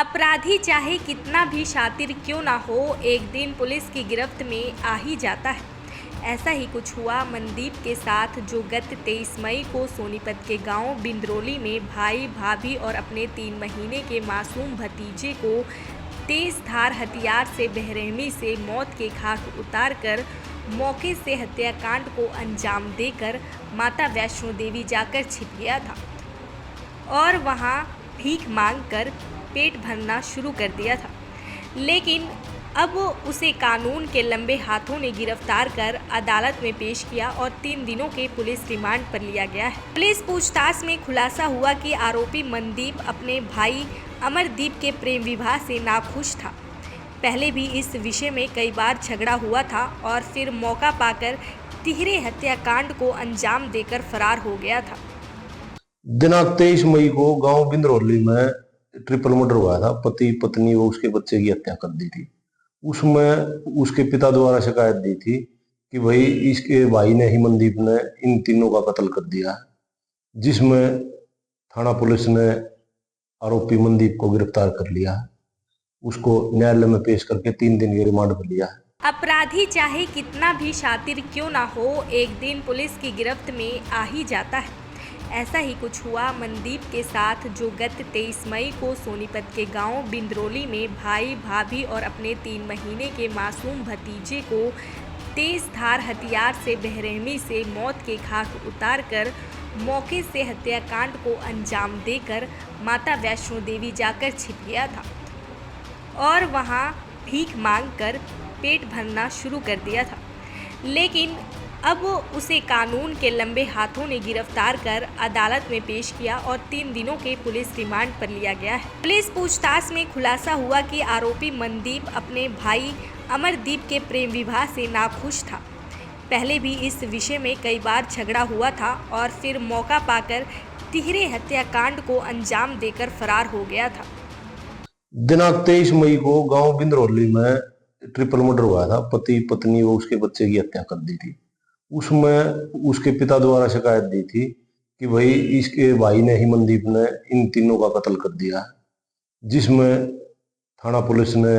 अपराधी चाहे कितना भी शातिर क्यों ना हो, एक दिन पुलिस की गिरफ्त में आ ही जाता है। ऐसा ही कुछ हुआ मनदीप के साथ, जो गत 23 मई को सोनीपत के गांव बिंद्रोली में भाई, भाभी और अपने 3 महीने के मासूम भतीजे को तेज धार हथियार से बेरहमी से मौत के घाट उतारकर मौके से हत्याकांड को अंजाम देकर माता वैष्णो देवी जाकर छिप गया था और वहां भीख मांगकर पेट भरना शुरू कर दिया था। लेकिन अब उसे कानून के लंबे हाथों ने गिरफ्तार कर अदालत में पेश किया और 3 दिनों के पुलिस रिमांड पर लिया गया है। पुलिस पूछताछ में खुलासा हुआ कि आरोपी मनदीप अपने भाई अमरदीप के प्रेम विवाह से नाखुश था। पहले भी इस विषय में कई बार झगड़ा हुआ था और फिर मौका पाकर तिहरे हत्याकांड को अंजाम देकर फरार हो गया था। दिनांक 23 मई को गांव बिंद्रोली में ट्रिपल मर्डर हुआ था। पति, पत्नी व उसके बच्चे की हत्या कर दी थी। उसमें उसके पिता द्वारा शिकायत दी थी कि भाई इसके भाई ने ही मनदीप ने इन तीनों का कत्ल कर दिया, जिसमें थाना पुलिस ने आरोपी मनदीप को गिरफ्तार कर लिया। उसको न्यायालय में पेश करके 3 दिन के रिमांड पर लिया। अपराधी चाहे कितना भी शातिर क्यों ना हो, एक दिन पुलिस की गिरफ्त में आ ही जाता है। ऐसा ही कुछ हुआ मनदीप के साथ, जो गत 23 मई को सोनीपत के गांव बिंद्रोली में भाई, भाभी और अपने 3 महीने के मासूम भतीजे को तेज धार हथियार से बेरहमी से मौत के घाट उतारकर मौके से हत्याकांड को अंजाम देकर माता वैष्णो देवी जाकर छिप गया था और वहां भीख मांगकर पेट भरना शुरू कर दिया था। लेकिन अब उसे कानून के लंबे हाथों ने गिरफ्तार कर अदालत में पेश किया और 3 दिनों के पुलिस रिमांड पर लिया गया है। पुलिस पूछताछ में खुलासा हुआ कि आरोपी मनदीप अपने भाई अमरदीप के प्रेम विवाह से नाखुश था। पहले भी इस विषय में कई बार झगड़ा हुआ था और फिर मौका पाकर तिहरे हत्याकांड को अंजाम देकर फरार हो गया था। दिनांक 23 मई को गांव बिंद्रोली में ट्रिपल मर्डर हुआ था। पति, पत्नी व उसके बच्चे की हत्या कर दी थी। उसमें उसके पिता द्वारा शिकायत दी थी कि भाई इसके भाई ने ही मनदीप ने इन तीनों का कत्ल कर दिया, जिसमें थाना पुलिस ने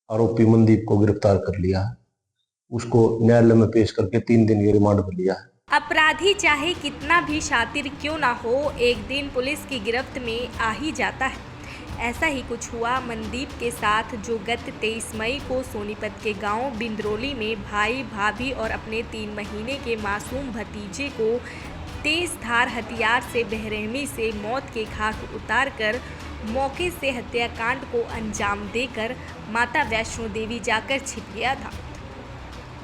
आरोपी मनदीप को गिरफ्तार कर लिया। उसको न्यायालय में पेश करके 3 दिन के रिमांड पर लिया। अपराधी चाहे कितना भी शातिर क्यों ना हो, एक दिन पुलिस की गिरफ्त में आ ही जाता है। ऐसा ही कुछ हुआ मनदीप के साथ, जो गत 23 मई को सोनीपत के गांव बिंद्रोली में भाई, भाभी और अपने 3 महीने के मासूम भतीजे को तेज धार हथियार से बेरहमी से मौत के घाट उतारकर मौके से हत्याकांड को अंजाम देकर माता वैष्णो देवी जाकर छिप गया था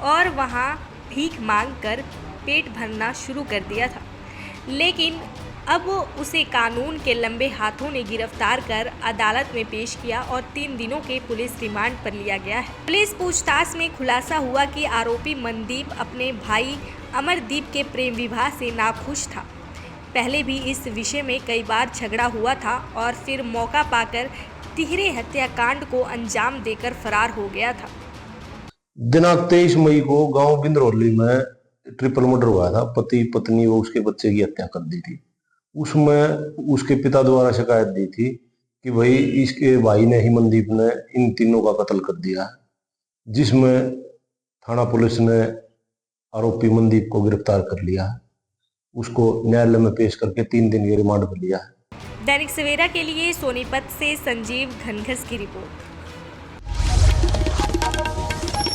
और वहां भीख मांगकर पेट भरना शुरू कर दिया था। लेकिन अब उसे कानून के लंबे हाथों ने गिरफ्तार कर अदालत में पेश किया और 3 दिनों के पुलिस रिमांड पर लिया गया है। पुलिस पूछताछ में खुलासा हुआ कि आरोपी मनदीप अपने भाई अमरदीप के प्रेम विवाह से नाखुश था। पहले भी इस विषय में कई बार झगड़ा हुआ था और फिर मौका पाकर तिहरे हत्याकांड को अंजाम देकर फरार हो गया था। दिनांक 23 मई को गांव बिंद्रोली में ट्रिपल मर्डर हुआ था। पति, पत्नी व उसके बच्चे की हत्या कर दी थी। उसमें उसके पिता द्वारा शिकायत दी थी कि भाई इसके भाई ने ही मनदीप ने इन तीनों का कत्ल कर दिया, जिसमें थाना पुलिस ने आरोपी मनदीप को गिरफ्तार कर लिया। उसको न्यायालय में पेश करके 3 दिन के रिमांड पर लिया। दैनिक सवेरा के लिए सोनीपत से संजीव घनघस की रिपोर्ट।